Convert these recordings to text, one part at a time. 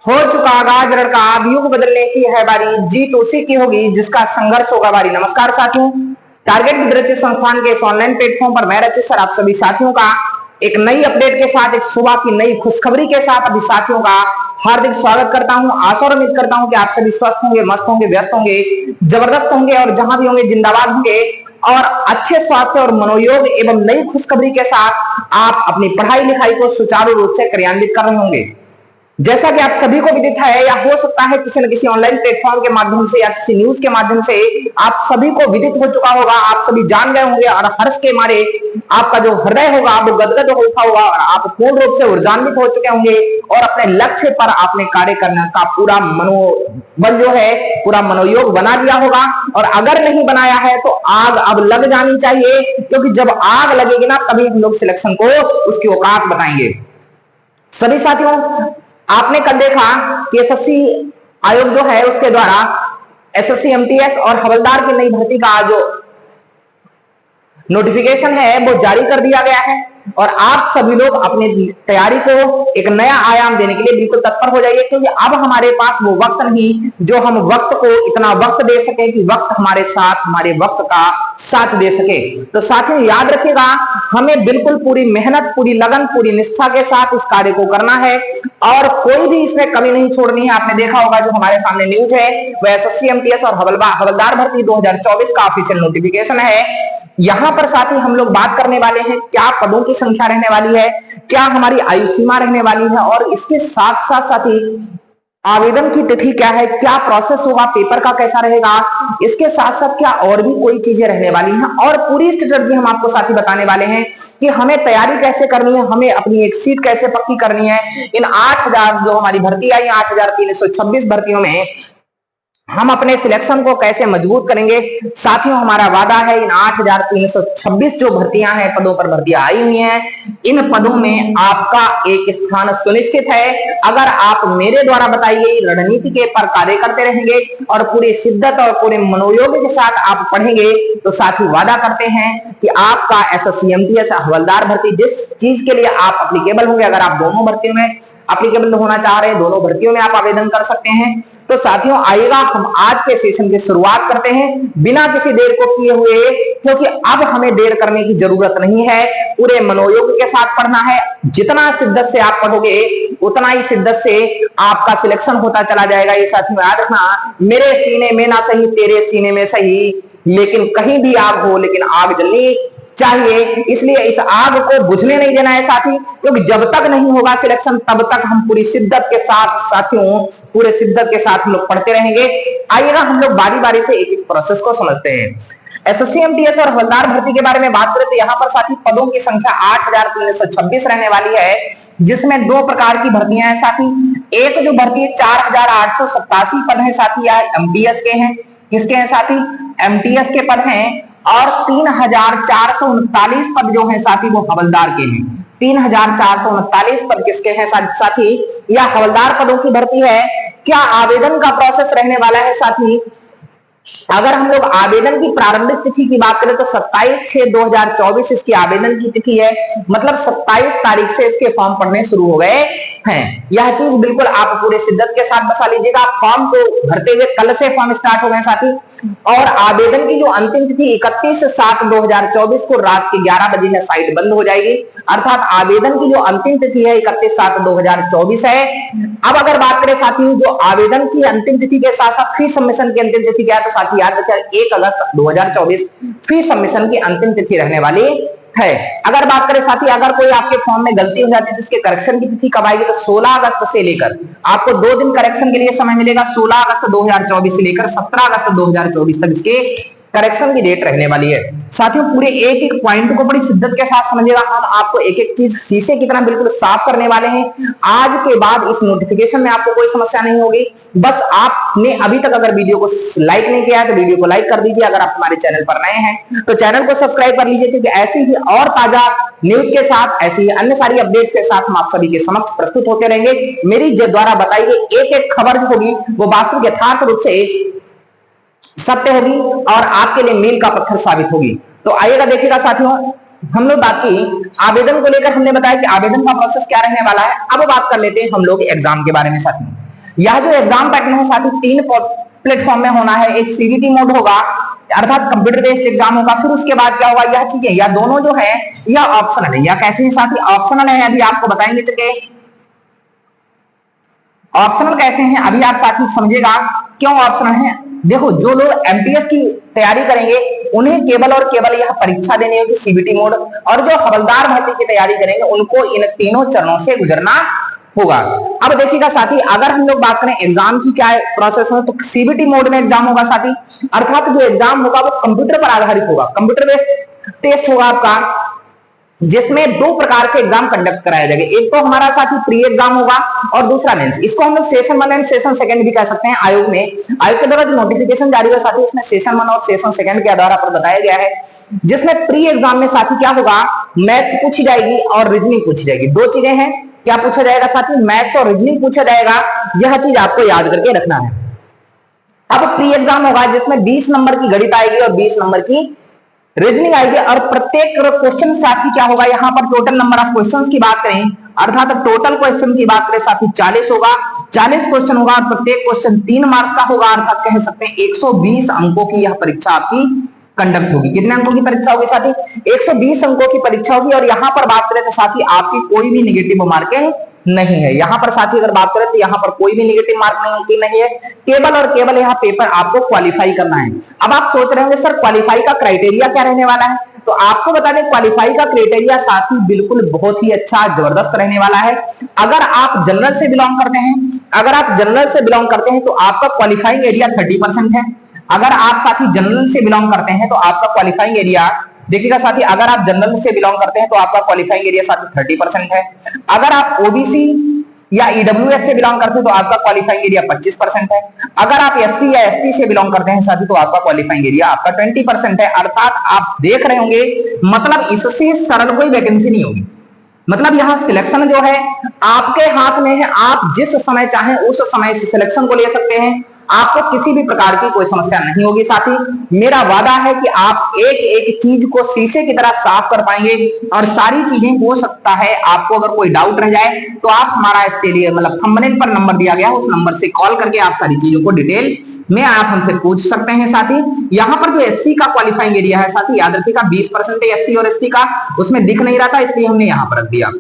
हो चुका आगाज लड़का, अब युग बदलने की है बारी, जीत उसी की होगी जिसका संघर्ष होगा भारी। नमस्कार साथियों, टारगेट विद रचित संस्थान के इस ऑनलाइन प्लेटफॉर्म पर मैं रचित सर आप सभी साथियों का एक नई अपडेट के साथ, एक सुबह की नई खुशखबरी के साथ अभी साथियों का हार्दिक स्वागत करता हूं। आशा और उम्मीद करता हूं कि आप सभी स्वस्थ होंगे, मस्त होंगे, व्यस्त होंगे, जबरदस्त होंगे और जहां भी होंगे जिंदाबाद होंगे और अच्छे स्वास्थ्य और मनोयोग एवं नई खुशखबरी के साथ आप अपनी पढ़ाई लिखाई को सुचारू रूप से क्रियान्वित कर रहे होंगे। जैसा कि आप सभी को विदित है, या हो सकता है किसी न किसी ऑनलाइन प्लेटफॉर्म के माध्यम से या किसी न्यूज के माध्यम से आप सभी को विदित हो चुका होगा, आप सभी जान गए होंगे और हर्ष के मारे आपका जो हृदय होगा वो गदगद हो उठा होगा और आप पूर्ण रूप से ऊर्जान्वित हो चुके होंगे और अपने लक्ष्य पर आपने कार्य करने का पूरा मनोबल जो है, पूरा मनोयोग बना लिया होगा। और अगर नहीं बनाया है तो आग अब लग जानी चाहिए, क्योंकि जब आग लगेगी ना तभी हम लोग सिलेक्शन को उसकी औकात बताएंगे। सभी साथियों, आपने कल देखा कि एसएससी आयोग जो है उसके द्वारा एसएससी एमटीएस और हवलदार की नई भर्ती का जो नोटिफिकेशन है वो जारी कर दिया गया है और आप सभी लोग अपनी तैयारी को एक नया आयाम देने के लिए बिल्कुल तत्पर हो जाइए, क्योंकि अब हमारे पास वो वक्त नहीं जो हम वक्त को इतना वक्त दे सके कि वक्त हमारे साथ, हमारे वक्त का साथ दे सके। तो साथियों याद रखिएगा, हमें बिल्कुल पूरी मेहनत, पूरी लगन, पूरी निष्ठा के साथ इस कार्य को करना है और कोई भी इसमें कमी नहीं छोड़नी है। आपने देखा होगा जो हमारे सामने न्यूज है वह एसएससी एमटीएस और हवलदार भर्ती 2024 का ऑफिशियल नोटिफिकेशन है। यहां पर साथी हम लोग बात करने वाले हैं क्या पदों की संख्या रहने वाली है, क्या हमारी आयु सीमा रहने वाली है और इसके साथ साथ साथी आवेदन की तिथि क्या है, क्या प्रोसेस होगा, पेपर का कैसा रहेगा, इसके साथ साथ क्या और भी कोई चीजें रहने वाली हैं और पूरी स्ट्रेटजी हम आपको साथी बताने वाले हैं कि हमें तैयारी कैसे करनी है, हमें अपनी एक सीट कैसे पक्की करनी है। इन 8000 जो हमारी भर्ती आई, 8326 भर्तियों में हम अपने सिलेक्शन को कैसे मजबूत करेंगे। साथियों हमारा वादा है इन 8326 जो भर्तियां हैं, पदों पर भर्तियां आई हुई हैं, इन पदों में आपका एक स्थान सुनिश्चित है अगर आप मेरे द्वारा बताई गई रणनीति के पर कार्य करते रहेंगे और पूरी शिद्दत और पूरे मनोयोग के साथ आप पढ़ेंगे। तो साथी वादा करते हैं कि आपका एसएससी एमटीएस हवलदार भर्ती जिस चीज के लिए आप अप्लीकेबल होंगे, अगर आप दोनों भर्तियों में अप्लीकेबल होना चाह रहे हैं, दोनों भर्तियों में आप आवेदन कर सकते हैं। तो साथियों आइएगा हम आज के सेशन की शुरुआत करते हैं बिना किसी देर को किए हुए, क्योंकि अब हमें देर करने की जरूरत नहीं है। पूरे मनोयोग के साथ पढ़ना है, जितना शिद्दत से आप पढ़ोगे उतना ही शिद्दत से आपका सिलेक्शन होता चला जाएगा। ये साथियों याद रखना, मेरे सीने में ना सही तेरे सीने में सही, लेकिन कहीं भी आग हो लेकिन आग जलनी चाहिए, इसलिए इस आग को बुझने नहीं देना है साथी, क्योंकि जब तक नहीं होगा सिलेक्शन तब तक हम पूरी शिद्दत के साथ साथियों, पूरे शिद्दत के साथ हम लोग पढ़ते रहेंगे। आइएगा हम लोग बारी बारी से एक एक प्रोसेस को समझते हैं। एसएससी एमटीएस और हवलदार भर्ती के बारे में बात करें तो यहाँ पर साथी पदों की संख्या 8326 रहने वाली है, जिसमें दो प्रकार की भर्तियां हैं साथी। एक जो भर्ती है 4887 पद है साथी, या एमटीएस के हैं। किसके हैं साथी? एमटीएस के पद हैं। और 3439 पद जो है साथी वो हवलदार के हैं। 3439 पद किसके हैं साथी? या हवलदार पदों की भर्ती है। क्या आवेदन का प्रोसेस रहने वाला है साथी? अगर हम लोग आवेदन की प्रारंभिक तिथि की बात करें तो 27/6/2024 इसकी आवेदन की तिथि है, मतलब 27 तारीख से इसके फॉर्म पढ़ने शुरू हो गए हैं। यह चीज बिल्कुल आप पूरे शिद्दत के साथ बसा लीजिएगा। फॉर्म को भरते हुए कल से फॉर्म स्टार्ट हो गए साथी, और आवेदन की जो अंतिम तिथि 31/7/2024 को रात के 11 बजे है, साइट बंद हो जाएगी। अर्थात आवेदन की जो अंतिम तिथि है 31/7/2024 है। अब अगर बात करें साथी जो आवेदन की अंतिम तिथि के साथ साथ फी सबमिशन की अंतिम तिथि क्या है, तो साथी याद रखिए 1 अगस्त 2024 फी सबमिशन की अंतिम तिथि रहने वाली है। अगर बात करें साथी अगर कोई आपके फॉर्म में गलती हो जाती है तो इसके करेक्शन की तिथि कब आएगी, तो 16 अगस्त से लेकर आपको 2 दिन करेक्शन के लिए समय मिलेगा। 16 अगस्त 2024 से लेकर 17 अगस्त 2024 तक इसके करेक्शन की डेट रहने वाली है। साथियों पूरे एक एक पॉइंट को बड़ी शिद्दत के साथ समझिएगा, हम आपको एक एक चीज शीशे की तरह बिल्कुल साफ करने वाले हैं। आज के बाद इस नोटिफिकेशन में आपको कोई समस्या नहीं होगी। बस आपने अभी तक अगर वीडियो को लाइक नहीं किया है तो वीडियो को लाइक कर दीजिए। अगर आप हमारे चैनल पर नए हैं तो चैनल को सब्सक्राइब कर लीजिए, क्योंकि ऐसे ही और ताजा न्यूज के साथ, ऐसी ही अन्य सारी अपडेट्स के साथ हम आप सभी के समक्ष प्रस्तुत होते रहेंगे। मेरी द्वारा बताई गई एक एक खबर जो होगी वो वास्तविक यथार्थ रूप से सत्य होगी और आपके लिए मील का पत्थर साबित होगी। तो आइएगा देखिएगा साथियों, हम लोग बात की आवेदन को लेकर, हमने बताया कि आवेदन का प्रोसेस क्या रहने वाला है। अब बात कर लेते हैं हम लोग एग्जाम के बारे में साथियों। यह जो एग्जाम पैटर्न है साथी 3 प्लेटफॉर्म में होना है। एक सीबीटी मोड होगा अर्थात कंप्यूटर बेस्ड एग्जाम होगा, फिर उसके बाद क्या होगा, यह चीजें या दोनों जो है यह ऑप्शनल है। या कैसे है साथी, ऑप्शनल है, अभी आपको बताएंगे चलिए ऑप्शनल कैसे हैं, अभी आप साथी समझेगा क्यों ऑप्शनल है। देखो जो लोग एमटीएस की तैयारी करेंगे उन्हें केवल और केवल यह परीक्षा देनी होगी सीबीटी मोड, और जो हवलदार भर्ती की तैयारी करेंगे उनको इन तीनों चरणों से गुजरना होगा। अब देखिएगा साथी, अगर हम लोग बात करें एग्जाम की क्या प्रोसेस है, तो सीबीटी मोड में एग्जाम होगा साथी, अर्थात जो एग्जाम होगा वो कंप्यूटर पर आधारित होगा, कंप्यूटर बेस्ड टेस्ट होगा आपका, जिसमें 2 प्रकार से एग्जाम कंडक्ट कराया जाएगा। एक तो हमारा साथी प्री एग्जाम होगा और दूसरा मेंस। इसको हम लोग सेशन 1 एंड सेशन 2 भी कह सकते हैं। आयोग के द्वारा जो नोटिफिकेशन जारी हुआ साथी, उसमें सेशन 1 और सेशन 2 के आधार पर बताया गया है, जिसमें प्री एग्जाम में साथी क्या होगा, मैथ्स पूछी जाएगी और रीजनिंग पूछी जाएगी। 2 चीजें हैं, क्या पूछा जाएगा साथी, मैथ्स और रीजनिंग पूछा जाएगा, यह चीज आपको याद करके रखना है। अब प्री एग्जाम होगा जिसमें 20 नंबर की गणित आएगी और 20 नंबर की रीजनिंग आएगी, और प्रत्येक क्वेश्चन साथी क्या होगा, यहाँ पर टोटल नंबर ऑफ क्वेश्चंस की बात करें, अर्थात टोटल क्वेश्चन की बात करें साथी 40 होगा, 40 क्वेश्चन होगा और प्रत्येक क्वेश्चन 3 मार्क्स का होगा, अर्थात कह सकते हैं 120 अंकों की यह परीक्षा आपकी कंडक्ट होगी। कितने अंकों की परीक्षा होगी साथी, 120 अंकों की परीक्षा होगी। और यहाँ पर बात करें तो साथी आपकी कोई भी निगेटिव मार्किंग नहीं है। यहाँ पर साथी अगर बात करें तो यहाँ पर कोई भी नेगेटिव मार्क नहीं है, केवल और केवल यहाँ पेपर आपको क्वालिफाई करना है। अब आप सोच रहे होंगे सर क्वालिफाई का क्राइटेरिया क्या रहने वाला है, तो आपको बता दें क्वालिफाई का क्राइटेरिया साथी बिल्कुल बहुत ही अच्छा जबरदस्त रहने वाला है। अगर आप जनरल से बिलोंग करते हैं, अगर आप जनरल से बिलोंग करते हैं तो आपका क्वालिफाइंग एरिया 30% है। अगर आप साथी जनरल से बिलोंग करते हैं तो आपका क्वालिफाइंग एरिया, देखिएगा साथी, अगर आप जनरल से बिलोंग करते हैं तो आपका क्वालिफाइंग एरिया साथी 30% है। अगर आप ओबीसी या ईडब्ल्यूएस से बिलोंग करते हैं तो आपका क्वालिफाइंग एरिया 25% है। अगर आप एससी या एसटी से बिलोंग करते हैं साथी तो आपका क्वालिफाइंग एरिया आपका 20% है। अर्थात आप देख रहे होंगे, मतलब इससे सरल कोई वैकेंसी नहीं होगी। मतलब यहाँ सिलेक्शन जो है आपके हाथ में है, आप जिस समय चाहें उस समय से सिलेक्शन को ले सकते हैं, आपको किसी भी प्रकार की कोई समस्या नहीं होगी। साथी मेरा वादा है कि आप एक एक चीज को शीशे की तरह साफ कर पाएंगे और सारी चीजें, हो सकता है आपको अगर कोई डाउट रह जाए तो आप हमारा इसके लिए मतलब थंबनेल पर नंबर दिया गया उस नंबर से कॉल करके आप सारी चीजों को डिटेल में आप हमसे पूछ सकते हैं। साथी यहाँ पर जो एससी का क्वालिफाइंग एरिया है साथी याद रखिएगा 20% है एससी और एसटी का, उसमें दिख नहीं रहा था इसलिए हमने यहाँ पर रख दिया।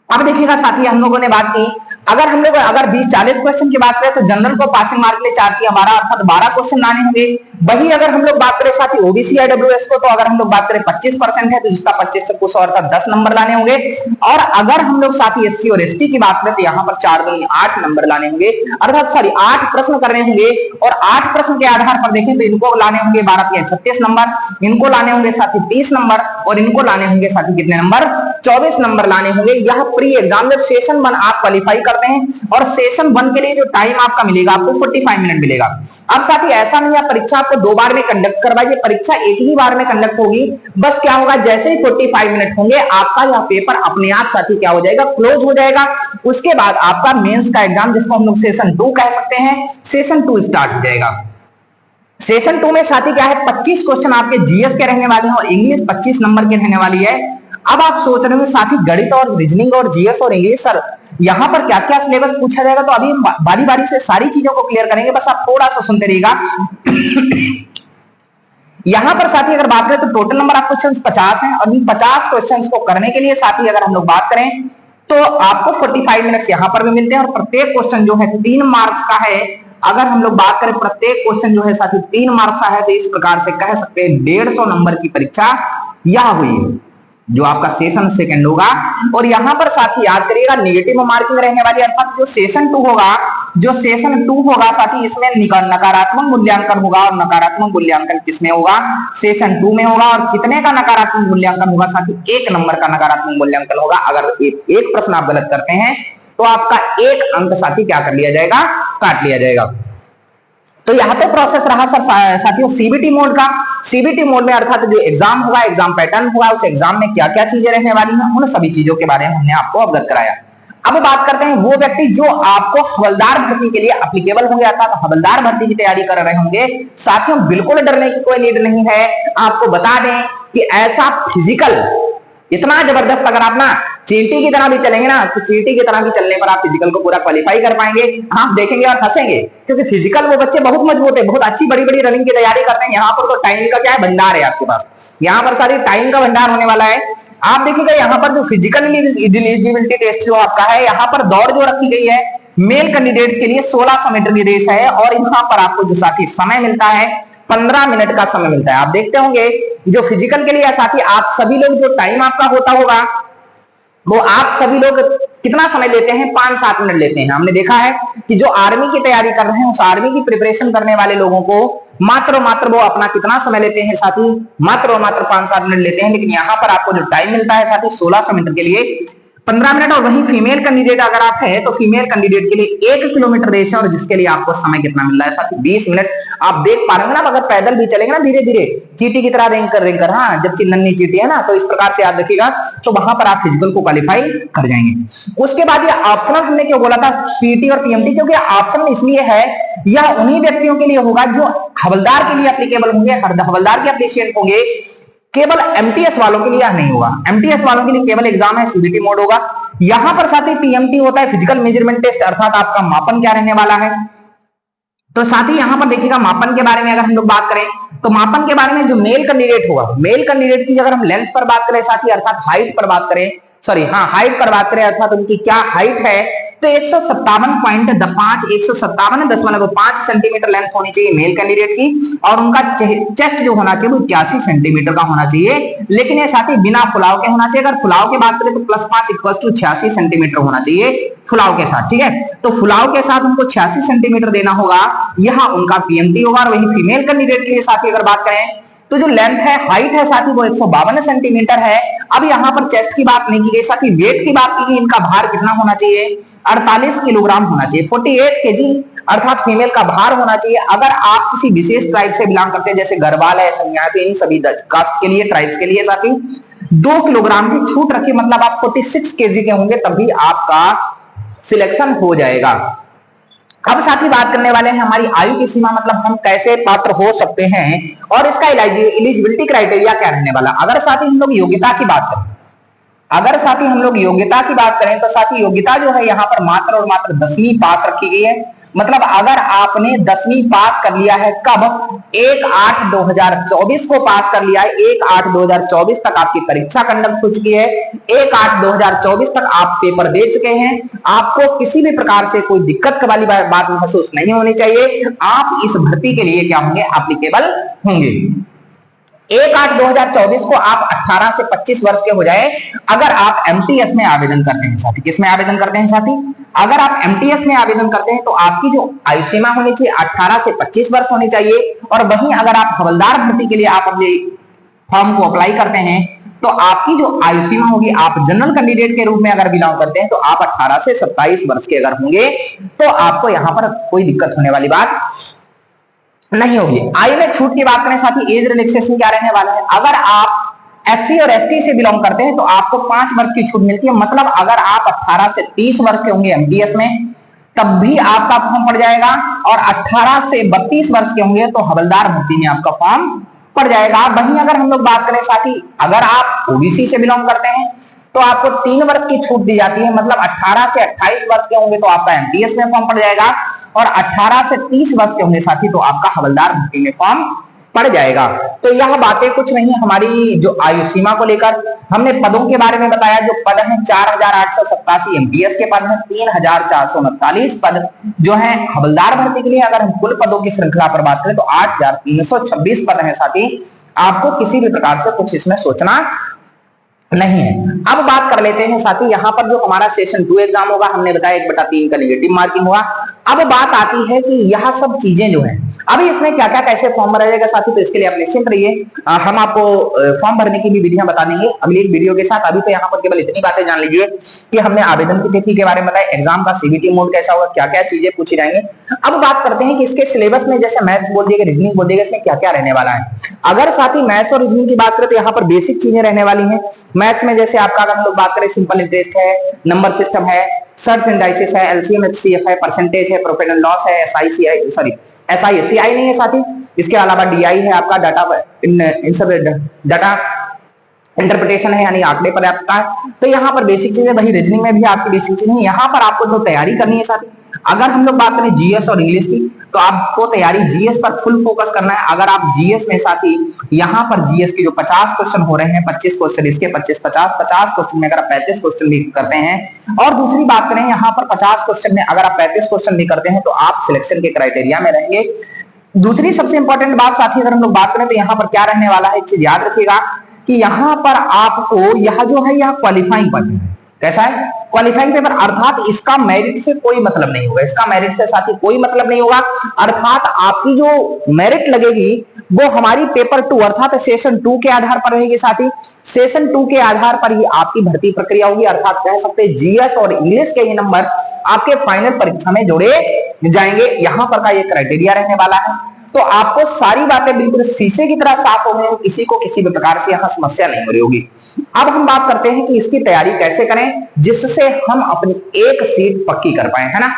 अब देखिएगा साथी हम लोगों ने बात की, अगर हम लोग 20-40 क्वेश्चन की बात करें तो जनरल को पासिंग मार्क के लिए 4 की हमारा अर्थात 12 क्वेश्चन लाने होंगे। वही अगर हम लोग बात करें साथी ओबीसी ईडब्ल्यूएस को, तो अगर हम लोग बात करें 25% है तो जिसका 25 से कुछ अर्थात 10 नंबर लाने होंगे। और अगर हम लोग साथी एससी और एसटी की बात करें तो यहाँ पर 4 दूनी 8 नंबर लाने होंगे, अर्थात सॉरी 8 प्रश्न करने होंगे और 8 प्रश्न के आधार पर देखें तो इनको लाने होंगे 12-36 नंबर, इनको लाने होंगे साथी 30 नंबर और इनको लाने होंगे साथी कितने नंबर, 24 नंबर लाने होंगे। यह प्री एग्जाम जब सेशन 1 आप क्वालिफाई करते हैं और सेशन 1 के लिए जो टाइम आपका मिलेगा आपको 45 मिनट मिलेगा। अब साथी ऐसा नहीं है परीक्षा आपको 2 बार में कंडक्ट करवाइए, परीक्षा एक ही बार में कंडक्ट होगी। बस क्या होगा, जैसे ही 45 मिनट होंगे आपका यह पेपर अपने आप साथी क्या हो जाएगा, क्लोज हो जाएगा। उसके बाद आपका मेंस का एग्जाम जिसको हम लोग सेशन 2 कह सकते हैं, सेशन 2 स्टार्ट हो जाएगा। सेशन 2 में साथी क्या है 25 क्वेश्चन आपके जीएस के रहने वाले हैं और इंग्लिश 25 नंबर की रहने वाली है। अब आप सोच रहे हो साथी गणित और रीजनिंग और जीएस और इंग्लिश सर यहाँ पर क्या क्या सिलेबस पूछा जाएगा, तो अभी बारी बारी से सारी चीजों को क्लियर करेंगे, बस आप थोड़ा सा सुनते रहिएगा। यहाँ पर साथी अगर बात करें तो टोटल नंबर ऑफ क्वेश्चंस 50 हैं और इन 50 क्वेश्चंस को करने के लिए साथी अगर हम लोग बात करें तो आपको 45 मिनट्स यहाँ पर भी मिलते हैं और प्रत्येक क्वेश्चन जो है 3 मार्क्स का है। अगर हम लोग बात करें प्रत्येक क्वेश्चन जो है साथी 3 मार्क्स का है, तो इस प्रकार से कह सकते हैं 150 नंबर की परीक्षा यह हुई है जो आपका सेशन 2 होगा। और यहाँ पर साथी याद करिएगा नेगेटिव मार्किंग रहने वाली, अर्थात जो सेशन 2 होगा, जो सेशन 2 होगा साथी इसमें नकारात्मक मूल्यांकन होगा और नकारात्मक मूल्यांकन किसमें होगा, सेशन 2 में होगा। और कितने का नकारात्मक मूल्यांकन होगा साथी, 1 नंबर का नकारात्मक मूल्यांकन होगा। अगर एक प्रश्न आप गलत करते हैं तो आपका 1 अंक साथी क्या कर लिया जाएगा, काट लिया जाएगा। तो यहाँ पे प्रोसेस रहा सर साथियों सीबीटी मोड का। सीबीटी मोड में अर्थात जो एग्जाम होगा, एग्जाम पैटर्न होगा, उस एग्जाम में क्या क्या चीजें रहने वाली हैं, उन सभी चीजों के बारे में हमने आपको अवगत कराया। अब बात करते हैं वो व्यक्ति जो आपको हवलदार भर्ती के लिए एप्लीकेबल होंगे, अर्थात हवलदार भर्ती की तैयारी कर रहे होंगे। साथियों बिल्कुल डरने की कोई नीड नहीं है। आपको बता दें कि ऐसा फिजिकल इतना जबरदस्त अगर आप ना चींटी की तरह भी चलेंगे ना, तो चींटी की तरह भी चलने पर आप फिजिकल को पूरा क्वालिफाई कर पाएंगे। आप देखेंगे और हंसेंगे, क्योंकि फिजिकल वो बच्चे बहुत मजबूत है, बहुत अच्छी बड़ी बड़ी रनिंग की तैयारी करते हैं। यहाँ पर तो टाइम का क्या है, भंडार है आपके पास, यहाँ पर सारी टाइम का भंडार होने वाला है। आप देखिएगा यहाँ पर जो फिजिकल एलिजिबिलिटी टेस्ट जो आपका है, यहाँ पर दौड़ जो रखी गई है मेल कैंडिडेट्स के लिए 1600 मीटर की रेस है, और यहाँ पर आपको जो साथी समय मिलता है 15 मिनट का समय मिलता है। आप देखते होंगे जो फिजिकल के लिए साथी आप सभी लोग जो टाइम आपका होता होगा वो आप सभी लोग कितना समय लेते हैं, 5-7 मिनट लेते हैं। हमने देखा है कि जो आर्मी की तैयारी कर रहे हैं, उस आर्मी की प्रिपरेशन करने वाले लोगों को मात्र वो अपना कितना समय लेते हैं साथी, मात्र 5-7 मिनट लेते हैं। लेकिन यहाँ पर आपको जो टाइम मिलता है साथी 1600 मीटर के लिए 15 मिनट। और वही फीमेल कैंडिडेट अगर आप है तो फीमेल कैंडिडेट के लिए 1 किलोमीटर रेस है, और जिसके लिए आपको समय कितना मिल रहा है साथी 20 मिनट। आप देख पा रहे हैं ना, अगर पैदल भी चलेंगे ना धीरे धीरे चींटी की तरह रेंग कर, हाँ जब नन्ही चींटी है ना, तो इस प्रकार से याद रखिएगा, तो वहां पर आप फिजिकल को क्वालिफाई कर जाएंगे। उसके बाद ये ऑप्शनल हमने क्यों बोला था पीटी और पीएमटी, क्योंकि ऑप्शनल इसलिए है यह उन्हीं व्यक्तियों के लिए होगा जो हवलदार के लिए एप्लीकेबल होंगे, हवलदार के एप्लीशिएंट होंगे। केवल एमटीएस वालों के लिए यह नहीं होगा, एमटीएस वालों के लिए केवल एग्जाम है, सीबीटी मोड होगा। यहां पर साथी पीएमटी होता है फिजिकल मेजरमेंट टेस्ट, अर्थात आपका मापन क्या रहने वाला है। तो साथ ही यहां पर देखिएगा मापन के बारे में अगर हम लोग बात करें तो मापन के बारे में जो मेल कैंडिडेट होगा, मेल कैंडिडेट की अगर हम लेंथ पर बात करें साथ ही, अर्थात हाइट पर बात करें, सॉरी हाँ हाइट पर बात करें, अर्थात उनकी क्या हाइट है, तो 157.5 सेंटीमीटर लेंथ होनी चाहिए मेल कैंडिडेट की, और उनका चेस्ट जो होना चाहिए वो 81 सेंटीमीटर का होना चाहिए। लेकिन ये साथ ही बिना फुलाव के होना चाहिए। अगर फुलाव की बात करें तो +5 = 86 सेंटीमीटर होना चाहिए फुलाव के साथ, ठीक है। तो फुलाव के साथ उनको 86 सेंटीमीटर देना होगा, यह उनका पीएमटी होगा। और वही फीमेल कैंडिडेट के लिए साथी अगर बात करें तो जो लेंथ है, हाइट है साथी वो 152 सेंटीमीटर है। अब यहाँ पर चेस्ट की बात नहीं की गई साथी, वेट की बात की गई, इनका भार कितना होना चाहिए, 48 किलोग्राम होना चाहिए, 48 केजी, अर्थात फीमेल का भार होना चाहिए। अगर आप किसी विशेष ट्राइब से बिलोंग करते हैं, जैसे गढ़वाल है, संन्यासी, इन सभी कास्ट के लिए, ट्राइब्स के लिए साथी 2 किलोग्राम की छूट रखिए, मतलब आप 46 केजी के होंगे तभी आपका सिलेक्शन हो जाएगा। अब साथी बात करने वाले हैं हमारी आयु की सीमा, मतलब हम कैसे पात्र हो सकते हैं और इसका एलिजिबिलिटी क्राइटेरिया क्या रहने वाला। अगर साथी हम लोग योग्यता की बात करें, अगर साथी हम लोग योग्यता की बात करें तो साथी योग्यता जो है यहाँ पर मात्र और मात्र 10वीं पास रखी गई है। मतलब अगर आपने 10वीं पास कर लिया है, कब, 1/8/2024 को पास कर लिया है, 1/8/2024 तक आपकी परीक्षा कंडक्ट हो चुकी है, 1/8/2024 तक आप पेपर दे चुके हैं, आपको किसी भी प्रकार से कोई दिक्कत वाली बात महसूस नहीं होनी चाहिए। आप इस भर्ती के लिए क्या होंगे, एप्लीकेबल होंगे। 1/8/2024 को आप 18 से 25 वर्ष के हो जाए अगर आप एमटीएस में आवेदन करते हैं साथी। किसमें आवेदन करते हैं साथी, अगर आप एमटीएस में आवेदन करते हैं तो आपकी जो आयु सीमा होनी चाहिए 18 से 25 वर्ष होनी चाहिए। और वहीं अगर आप हवलदार भर्ती के लिए आप अपने फॉर्म को अप्लाई करते हैं तो आपकी जो आयु सीमा होगी, आप जनरल कैंडिडेट के रूप में अगर बिलोंग करते हैं तो आप 18 से 27 वर्ष के अगर होंगे तो आपको यहां पर कोई दिक्कत होने वाली बात नहीं होगी। आयु में छूट की बात करें साथी, एज रिलैक्सेशन क्या रहने वाला है। अगर आप एससी और एसटी से बिलोंग करते हैं तो आपको 5 वर्ष की छूट मिलती है। मतलब अगर आप 18 से 30 वर्ष के होंगे एमटीएस में तब भी आपका फॉर्म पड़ जाएगा, और 18 से 32 वर्ष के होंगे तो हवलदार भर्ती में आपका फॉर्म पड़ जाएगा। वहीं अगर हम लोग बात करें साथी, अगर आप ओबीसी से बिलोंग करते हैं तो आपको 3 वर्ष की छूट दी जाती है। मतलब 18 से 28 वर्ष के होंगे तो आपका एमटीएस में फॉर्म पड़ जाएगा, और 18 से 30 वर्ष के होंगे साथी तो आपका हवलदार भर्ती में फॉर्म पड़ जाएगा। तो यह बातें कुछ नहीं हमारी जो आयु सीमा को लेकर। हमने पदों के बारे में बताया, जो पद हैं 4887 एमटीएस के पद हैं, 3439 पद जो हैं हवलदार भर्ती के लिए। अगर हम कुल पदों की श्रृंखला पर बात करें तो 8326 पद हैं साथी। आपको किसी भी प्रकार से कुछ इसमें सोचना नहीं है। अब बात कर लेते हैं साथी, यहाँ पर जो हमारा सेशन 2 एग्जाम होगा, हमने बताया 1/3 का नेगेटिव मार्किंग हुआ। अब बात आती है कि यह सब चीजें जो है, अभी इसमें क्या क्या कैसे फॉर्म भरा जाएगा साथी, तो इसके लिए आप निश्चिंत रहिए, हम आपको फॉर्म भरने की भी विधियां बता देंगे अगली एक वीडियो के साथ। अभी तो यहाँ पर केवल इतनी बातें जान लीजिए कि हमने आवेदन की तिथि के बारे में बताया, एग्जाम का सीबीटी मोड कैसा होगा, क्या क्या चीजें पूछी जाएंगे। अब बात करते हैं कि इसके सिलेबस में जैसे मैथ्स बोल दिएगा, रीजनिंग बोल दिएगा, इसमें क्या क्या रहने वाला है। अगर साथी मैथ्स और रीजनिंग की बात करें तो यहाँ पर बेसिक चीजें रहने वाली है। मैथ्स में जैसे आपका अगर हम लोग बात करें सिंपल इंटरेस्ट है, नंबर सिस्टम है, सर्च इंडाइसिस है, एलसीएम एचसीएफ है, परसेंटेज है, प्रॉफिट एंड लॉस है, एसआईसीआई सॉरी एसआईसीआई नहीं है साथी, इसके अलावा डीआई है आपका डाटा, इन सब डाटा इंटरप्रिटेशन है, यानी आंकड़े पर्याप्तता है। तो यहाँ पर बेसिक चीजें वही, रीजनिंग में भी आपकी बेसिक चीजें, यहाँ पर आपको जो तैयारी करनी है साथी, अगर हम लोग बात करें जीएस और इंग्लिश की, तो आपको तैयारी जीएस पर फुल फोकस करना है। अगर आप जीएस में साथी यहाँ पर जीएस के जो 50 क्वेश्चन हो रहे हैं, 25 क्वेश्चन इसके, 50 क्वेश्चन में अगर आप 35 क्वेश्चन भी करते हैं, और दूसरी बात करें यहाँ पर 50 क्वेश्चन में अगर आप 35 क्वेश्चन भी करते हैं तो आप सिलेक्शन के क्राइटेरिया में रहेंगे। दूसरी सबसे इंपॉर्टेंट बात साथी, अगर हम लोग बात करें तो यहाँ पर क्या रहने वाला है, एक चीज याद रखिएगा कि यहाँ पर आपको यह जो है यह क्वालिफाइंग पेपर है। कैसा है? क्वालिफाइंग पेपर, अर्थात इसका मेरिट से कोई मतलब नहीं होगा, इसका मेरिट से साथी कोई मतलब नहीं होगा। अर्थात आपकी जो मेरिट लगेगी वो हमारी पेपर 2 अर्थात सेशन 2 के आधार पर रहेगी साथी। सेशन 2 के आधार पर ही आपकी भर्ती प्रक्रिया होगी, अर्थात कह सकते हैं जीएस और इंग्लिश के ही नंबर आपके फाइनल परीक्षा में जोड़े जाएंगे। यहां पर का ये क्राइटेरिया रहने वाला है। तो आपको सारी बातें बिल्कुल शीशे की तरह साफ हो गई, किसी को किसी भी प्रकार से यहाँ समस्या नहीं हो रही होगी। अब हम बात करते हैं कि इसकी तैयारी कैसे करें जिससे हम अपनी एक सीट पक्की कर पाए, है ना।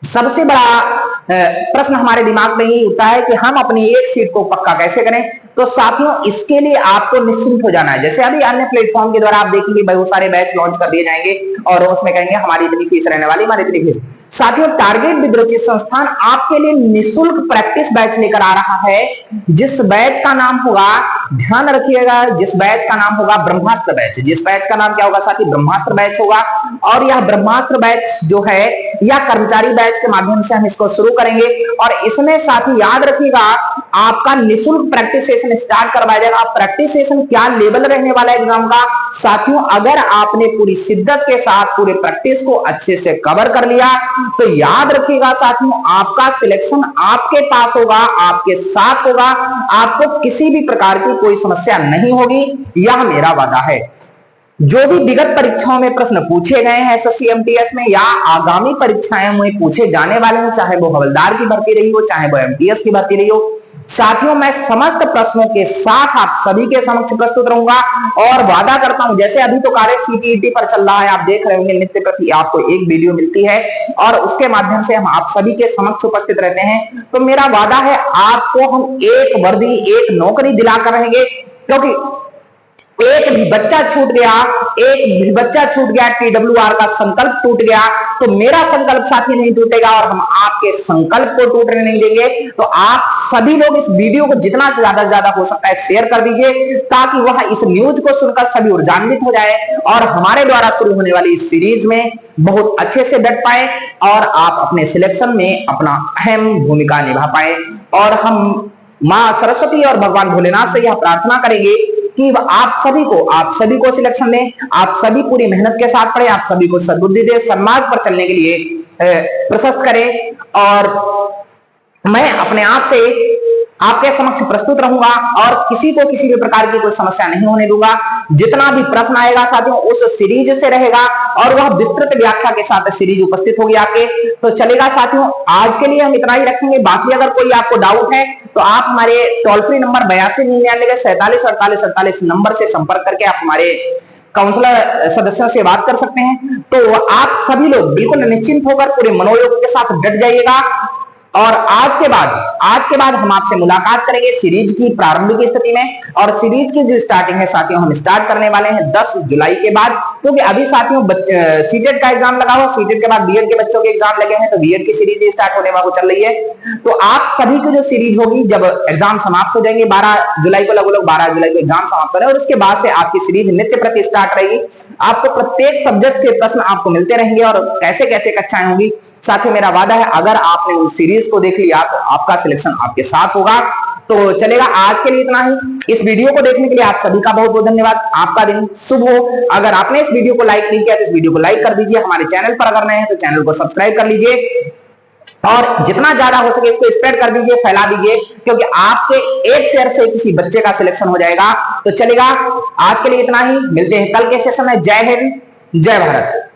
सबसे बड़ा प्रश्न हमारे दिमाग में ये उठता है कि हम अपनी एक सीट को पक्का कैसे करें। तो साथियों, इसके लिए आपको निश्चिंत हो जाना है। जैसे अभी अन्य प्लेटफॉर्म के द्वारा आप देखेंगे बहुत सारे बैच लॉन्च कर दिए जाएंगे और उसमें कहेंगे हमारी इतनी फीस रहने वाली, हमारी इतनी फीस। साथियों, टारगेट विद रुचि संस्थान आपके लिए निःशुल्क प्रैक्टिस बैच लेकर आ रहा है, जिस बैच का नाम होगा, ध्यान रखिएगा, जिस बैच का नाम होगा ब्रह्मास्त्र बैच। जिस बैच का नाम क्या होगा साथी? ब्रह्मास्त्र बैच होगा। और यह ब्रह्मास्त्र बैच जो है यह कर्मचारी बैच के माध्यम से हम इसको शुरू करेंगे। और इसमें साथी याद रखिएगा आपका निःशुल्क प्रैक्टिस सेशन स्टार्ट करवाया जाएगा। प्रैक्टिस सेशन क्या लेवल रहने वाला है एग्जाम का? साथियों, अगर आपने पूरी शिद्दत के साथ पूरे प्रैक्टिस को अच्छे से कवर कर लिया तो याद रखिएगा साथियों, आपका सिलेक्शन आपके पास होगा, आपके साथ होगा, आपको किसी भी प्रकार की कोई समस्या नहीं होगी, यह मेरा वादा है। जो भी विगत परीक्षाओं में प्रश्न पूछे गए हैं एसएससी एमटीएस में या आगामी परीक्षाएं में पूछे जाने वाले हैं, चाहे वो हवलदार की भर्ती रही हो, चाहे वो एमटीएस की भर्ती रही हो, साथियों मैं समस्त प्रश्नों के साथ आप सभी के समक्ष प्रस्तुत रहूंगा। और वादा करता हूं, जैसे अभी तो कार्य सीटीईटी पर चल रहा है, आप देख रहे होंगे नित्य प्रति आपको एक वीडियो मिलती है और उसके माध्यम से हम आप सभी के समक्ष उपस्थित रहते हैं। तो मेरा वादा है आपको हम एक वर्दी, एक नौकरी दिलाकर रहेंगे, क्योंकि एक भी बच्चा छूट गया, एक भी बच्चा छूट गया, TWR का संकल्प टूट गया तो मेरा संकल्प साथी नहीं टूटेगा और हम आपके संकल्प को टूटने नहीं देंगे। तो आप सभी लोग इस वीडियो को जितना से ज्यादा हो सकता है शेयर कर दीजिए, ताकि वह इस न्यूज को सुनकर सभी ऊर्जान्वित हो जाए और हमारे द्वारा शुरू होने वाली इस सीरीज में बहुत अच्छे से डट पाए और आप अपने सिलेक्शन में अपना अहम भूमिका निभा पाए। और हम मां सरस्वती और भगवान भोलेनाथ से यह प्रार्थना करेंगे कि आप सभी को सिलेक्शन दें, आप सभी पूरी मेहनत के साथ पढ़े, आप सभी को सद्बुद्धि दे, सन्मार्ग पर चलने के लिए प्रशस्त करें। और मैं अपने आप से आपके समक्ष प्रस्तुत रहूंगा और किसी को किसी भी प्रकार की कोई समस्या नहीं होने दूंगा। जितना भी प्रश्न आएगा साथियों उस सीरीज से रहेगा और वह विस्तृत व्याख्या के साथ सीरीज उपस्थित होगी आपके। तो चलेगा साथियों, आज के लिए हम इतना ही रखेंगे। बाकी अगर कोई आपको डाउट है तो आप हमारे टोल फ्री नंबर 8299474848 नंबर से संपर्क करके आप हमारे काउंसलर सदस्यों से बात कर सकते हैं। तो आप सभी लोग बिल्कुल निश्चिंत होकर पूरे मनोयोग के साथ डट जाइएगा। और आज के बाद हम आपसे मुलाकात करेंगे सीरीज की प्रारंभिक स्थिति में। और सीरीज की जो स्टार्टिंग है साथियों हम स्टार्ट करने वाले हैं 10 जुलाई के बाद, क्योंकि अभी साथियों सीटेट का एग्जाम लगा हुआ, सीटेट के बाद बीएड के बच्चों के एग्जाम लगे हैं, तो बीएड की सीरीज स्टार्ट होने वाली चल रही है। तो आप सभी की जो सीरीज होगी जब एग्जाम समाप्त हो जाएंगे 12 जुलाई को, लगभग 12 जुलाई को एग्जाम समाप्त हो रहे हैं और उसके बाद से आपकी सीरीज नित्य प्रति स्टार्ट रहेगी। आपको प्रत्येक सब्जेक्ट के प्रश्न आपको मिलते रहेंगे और कैसे कैसे कक्षाएं होंगी। साथियों मेरा वादा है अगर आपने उस सीरीज को देख लिया तो आपका सिलेक्शन आपके साथ होगा। तो चलेगा, आज के लिए इतना ही। इस वीडियो को देखने के लिए आप सभी का बहुत बहुत धन्यवाद। आपका दिन शुभ हो। अगर आपने इस वीडियो को लाइक नहीं किया तो इस वीडियो को लाइक कर दीजिए। हमारे चैनल पर अगर नए हैं तो चैनल को सब्सक्राइब कर लीजिए और जितना ज्यादा हो सके इसको स्प्रेड कर दीजिए, फैला दीजिए, क्योंकि आपके एक शेयर से किसी बच्चे का सिलेक्शन हो जाएगा। तो चलेगा, आज के लिए इतना ही। मिलते हैं कल के सेशन में। जय हिंद, जय भारत।